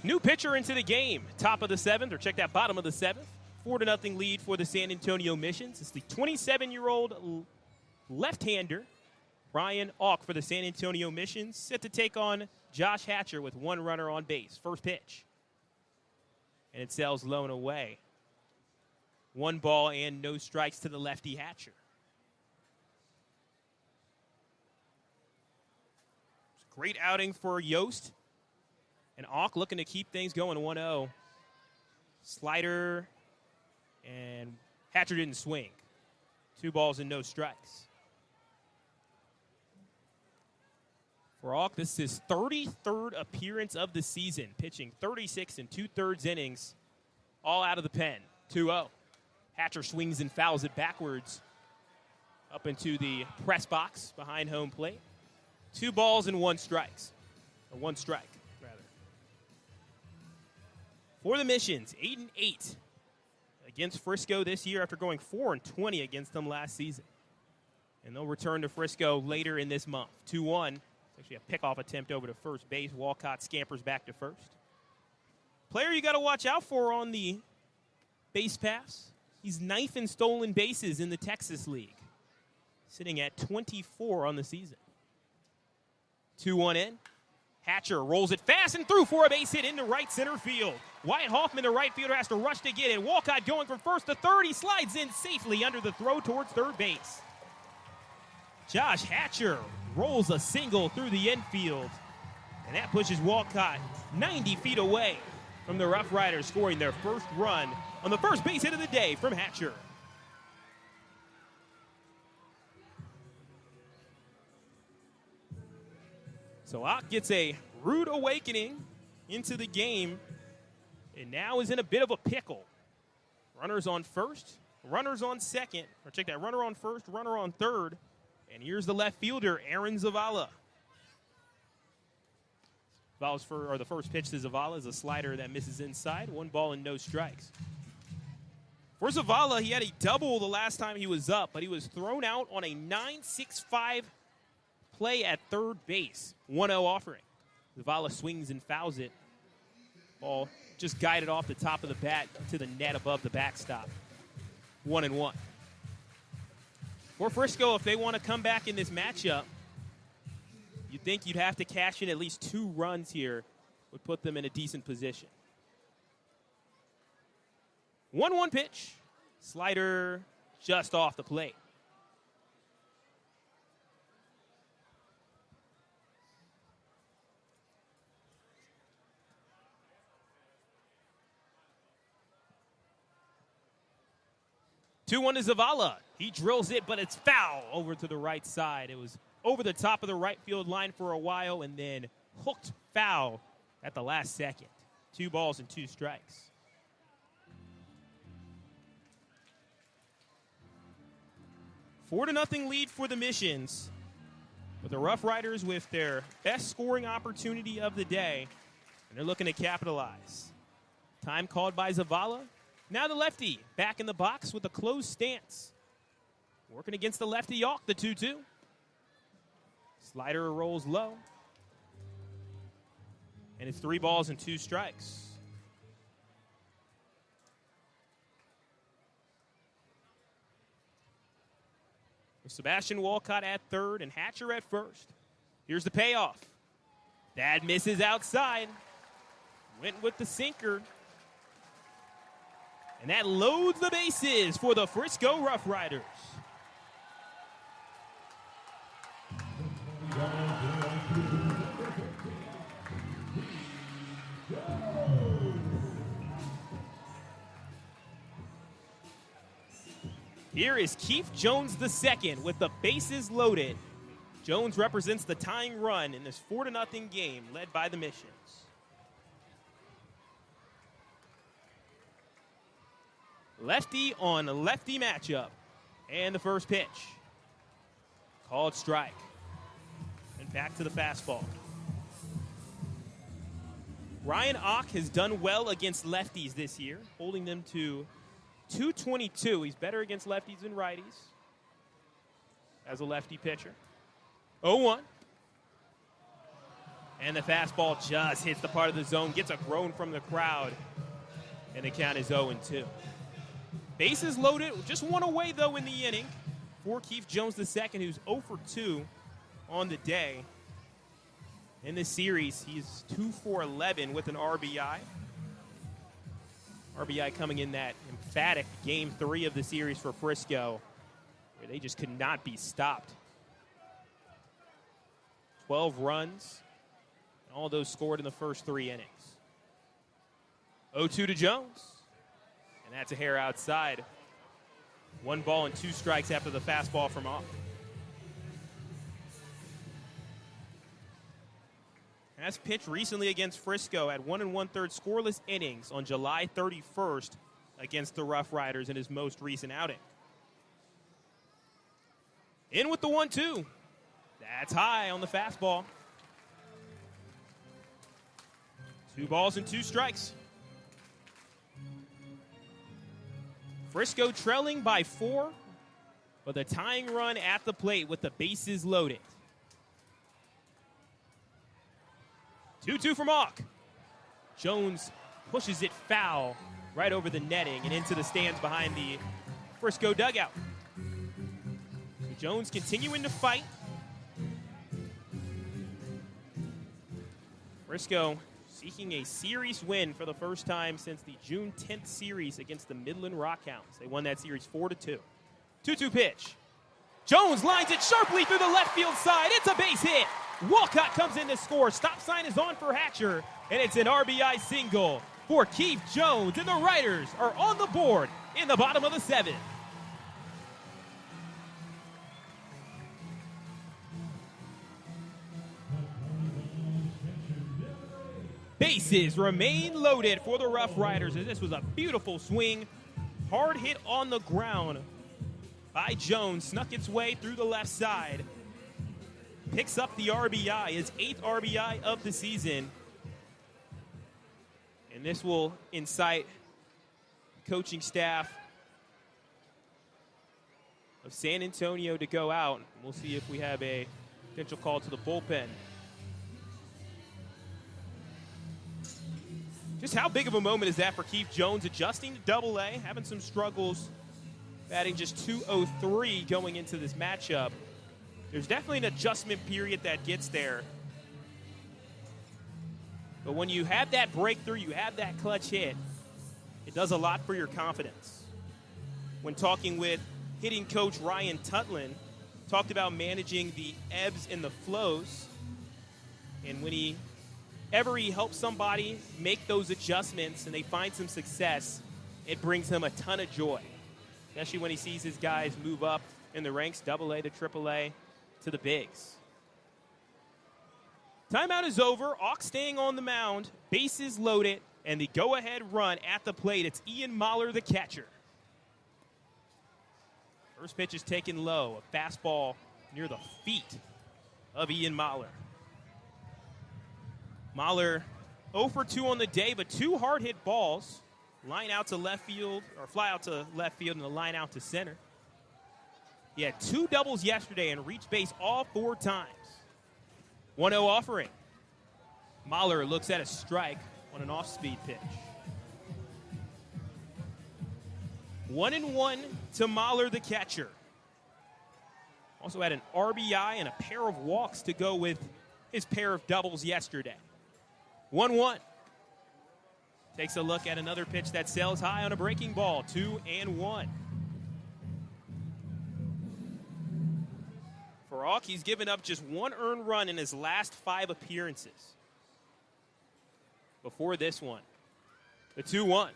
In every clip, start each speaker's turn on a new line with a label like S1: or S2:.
S1: New pitcher into the game. Top of the 7th, or check that, bottom of the 7th. 4-0 lead for the San Antonio Missions. It's the 27-year-old left-hander, Ryan Auk, for the San Antonio Missions, set to take on Josh Hatcher with one runner on base. First pitch. And it sails low and away. 1 ball and no strikes to the lefty Hatcher. Great outing for Yost. And Auk looking to keep things going 1-0. Slider, and Hatcher didn't swing. 2 balls and no strikes. For Auk, this is his 33rd appearance of the season, pitching 36 2/3 innings, all out of the pen. 2-0. Hatcher swings and fouls it backwards up into the press box behind home plate. 2 balls and 1 strike, rather. For the Missions, 8-8 against Frisco this year after going 4-20 against them last season. And they'll return to Frisco later in this month. 2-1. Actually a pickoff attempt over to first base. Walcott scampers back to first. Player you got to watch out for on the base pass. He's 9th in stolen bases in the Texas League, sitting at 24 on the season. 2-1 in. Hatcher rolls it fast and through for a base hit into right center field. Wyatt Hoffman, the right fielder, has to rush to get it. Walcott going from first to third. He slides in safely under the throw towards third base. Josh Hatcher rolls a single through the infield, and that pushes Walcott 90 feet away from the Rough Riders, scoring their first run on the first base hit of the day from Hatcher. So Auk gets a rude awakening into the game, and now is in a bit of a pickle. Runners on first, runners on second, or check that, runner on first, runner on third. And here's the left fielder, Aaron Zavala. The first pitch to Zavala is a slider that misses inside. 1 ball and no strikes. For Zavala, he had a double the last time he was up, but he was thrown out on a 9-6-5 play at third base. 1-0 offering. Zavala swings and fouls it. Ball just guided off the top of the bat to the net above the backstop. 1-1. For Frisco, if they want to come back in this matchup, you'd think you'd have to cash in at least 2 runs here. Would put them in a decent position. 1-1 pitch. Slider just off the plate. Two-1 to Zavala. He drills it, but it's foul over to the right side. It was over the top of the right field line for a while and then hooked foul at the last second. 2 balls and 2 strikes. Four to nothing lead for the Missions, but the Rough Riders with their best scoring opportunity of the day, and they're looking to capitalize. Time called by Zavala. Now the lefty back in the box with a closed stance. Working against the lefty Auk, the 2-2. Slider rolls low. And it's 3 balls and 2 strikes. With Sebastian Walcott at third and Hatcher at first. Here's the payoff. That misses outside. Went with the sinker. And that loads the bases for the Frisco Rough Riders. Here is Keith Jones II with the bases loaded. Jones represents the tying run in this 4-0 game led by the Missions. Lefty on lefty matchup. And the first pitch. Called strike. And back to the fastball. Ryan Auk has done well against lefties this year, holding them to .222. He's better against lefties than righties as a lefty pitcher. 0-1. And the fastball just hits the part of the zone, gets a groan from the crowd, and the count is 0-2. Bases loaded, just one away, though, in the inning for Keith Jones II, who's 0 for 2 on the day. In this series, he's 2 for 11 with an RBI. RBI coming in that emphatic Game 3 of the series for Frisco, where they just could not be stopped. 12 runs, and all those scored in the first 3 innings. 0-2 to Jones, and that's a hair outside. 1 ball and 2 strikes after the fastball from off. Has pitched recently against Frisco at 1 1/3 scoreless innings on July 31st against the Rough Riders in his most recent outing. In with the 1-2. That's high on the fastball. 2 balls and 2 strikes. Frisco trailing by 4, but the tying run at the plate with the bases loaded. 2-2 from Hawk. Jones pushes it foul right over the netting and into the stands behind the Frisco dugout. So Jones continuing to fight. Frisco seeking a series win for the first time since the June 10th series against the Midland Rockhounds. They won that series 4-2. 2-2 pitch. Jones lines it sharply through the left field side. It's a base hit. Walcott comes in to score. Stop sign is on for Hatcher, and it's an RBI single for Keith Jones, and the Riders are on the board in the bottom of the 7th. Bases remain loaded for the Rough Riders, and this was a beautiful swing. Hard hit on the ground by Jones, snuck its way through the left side. Picks up the RBI, his 8th RBI of the season. And this will incite the coaching staff of San Antonio to go out. We'll see if we have a potential call to the bullpen. Just how big of a moment is that for Keith Jones, adjusting to Double-A, having some struggles, batting just .203 going into this matchup. There's definitely an adjustment period that gets there. But when you have that breakthrough, you have that clutch hit, it does a lot for your confidence. When talking with hitting coach Ryan Tutlin, talked about managing the ebbs and the flows. And when he helps somebody make those adjustments and they find some success, it brings him a ton of joy, especially when he sees his guys move up in the ranks, Double-A to Triple-A to the bigs. Timeout is over. Hawk staying on the mound, bases loaded, and the go-ahead run at the plate. It's Ian Mahler, the catcher. First pitch is taken low, a fastball near the feet of Ian Mahler. Mahler 0 for 2 on the day, but 2 hard hit balls. Line out to left field, or fly out to left field, and a line out to center. He had 2 doubles yesterday and reached base all 4 times. 1-0 offering. Mahler looks at a strike on an off-speed pitch. 1-1 to Mahler, the catcher. Also had an RBI and a pair of walks to go with his pair of doubles yesterday. 1-1. Takes a look at another pitch that sails high on a breaking ball. 2-1. For Hawk, he's given up just 1 earned run in his last 5 appearances. Before this one, the 2-1.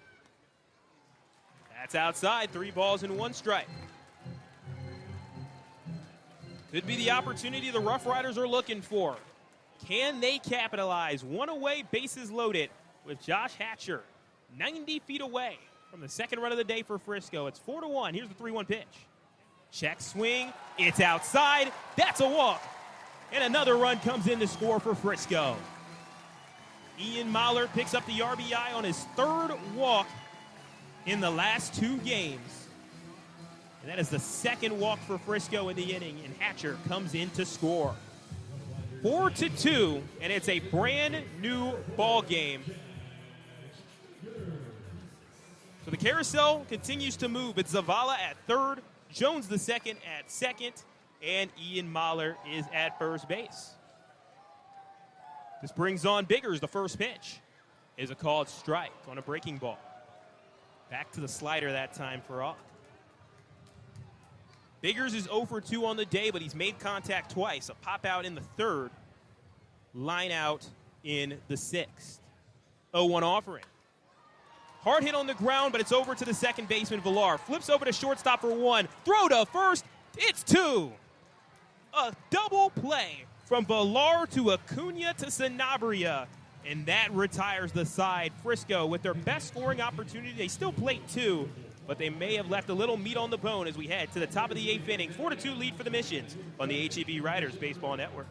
S1: That's outside, 3 balls and 1 strike. Could be the opportunity the Rough Riders are looking for. Can they capitalize? 1 away, bases loaded with Josh Hatcher, 90 feet away from the second run of the day for Frisco. It's 4-1. Here's the 3-1 pitch. Check swing. It's outside. That's a walk. And another run comes in to score for Frisco. Ian Mahler picks up the RBI on his 3rd walk in the last 2 games. And that is the 2nd walk for Frisco in the inning, and Hatcher comes in to score. 4-2, and it's a brand new ball game. So the carousel continues to move. It's Zavala at third, Jones the second at second, and Ian Mahler is at first base. This brings on Biggers. The first pitch is a called strike on a breaking ball. Back to the slider that time for Auk. Biggers is 0 for 2 on the day, but he's made contact twice. A pop out in the third, line out in the sixth. 0-1 offering. Hard hit on the ground, but it's over to the second baseman, Villar. Flips over to shortstop for 1. Throw to first. It's 2. A double play from Villar to Acuna to Sanabria. And that retires the side. Frisco, with their best scoring opportunity, they still played 2, but they may have left a little meat on the bone as we head to the top of the 8th inning. 4-2 lead for the Missions on the HEB Riders Baseball Network.